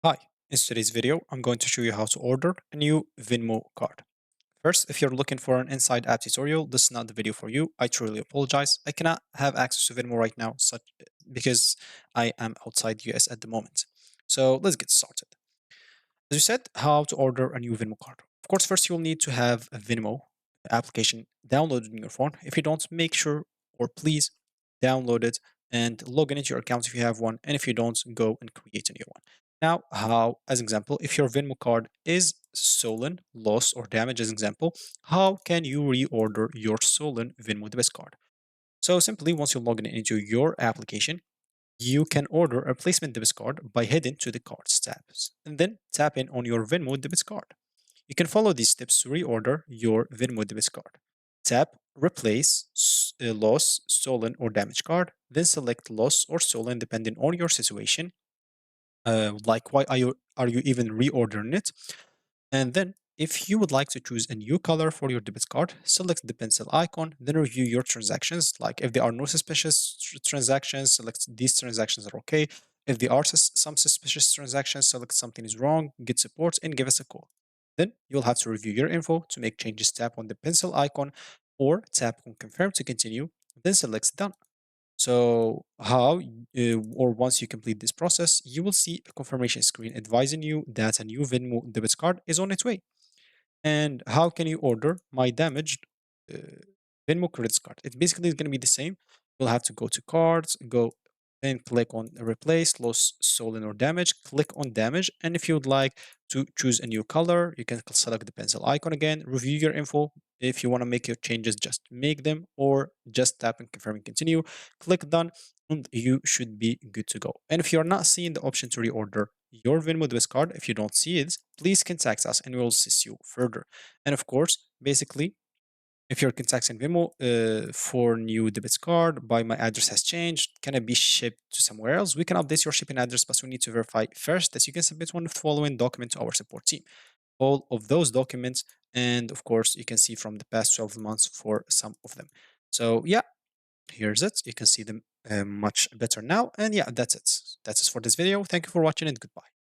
Hi, in today's video, I'm going to show you how to order a new Venmo card. First, if you're looking for an inside app tutorial, this is not the video for you. I truly apologize. I cannot have access to Venmo right now because I am outside US at the moment. So let's get started. As you said, how to order a new Venmo card. Of course, first you'll need to have a Venmo application downloaded in your phone. If you don't, make sure or please download it and log in into your account if you have one. And if you don't, go and create a new one. Now, how, as example, if your Venmo card is stolen, lost, or damaged, as example, how can you reorder your stolen Venmo debit card? So simply, once you log in into your application, you can order a replacement debit card by heading to the cards tabs and then tap in on your Venmo debit card. You can follow these steps to reorder your Venmo debit card. Tap Replace Lost, Stolen, or Damaged card, then select Lost or Stolen depending on your situation. Like, why are you even reordering it? And then, if you would like to choose a new color for your debit card, select the pencil icon, then review your transactions. Like, if there are no suspicious transactions, select these transactions are okay. If there are some suspicious transactions, select something is wrong, get support, and give us a call. Then you'll have to review your info. To make changes, tap on the pencil icon or tap on confirm to continue, then select done. So or once you complete this process, you will see a confirmation screen advising you that a new Venmo debit card is on its way. And how can you order my damaged uh, Venmo credit card? It basically is going to be the same. You'll have to go to cards, go and click on replace, lost, stolen, or damage. Click on damage. And if you would like to choose a new color, you can select the pencil icon again, review your info. If you want to make your changes, just make them or just tap and confirm and continue. Click done, and you should be good to go. And if you're not seeing the option to reorder your Venmo debit card, if you don't see it, please contact us and we will assist you further. And of course, basically, if you're contacting Venmo for new debit card, by my address has changed, can it be shipped to somewhere else? We can update your shipping address, but we need to verify first that you can submit one of the following documents to our support team. All of those documents, and of course, you can see from the past 12 months for some of them. So yeah, here's it. You can see them much better now. And yeah, that's it. That's it for this video. Thank you for watching and goodbye.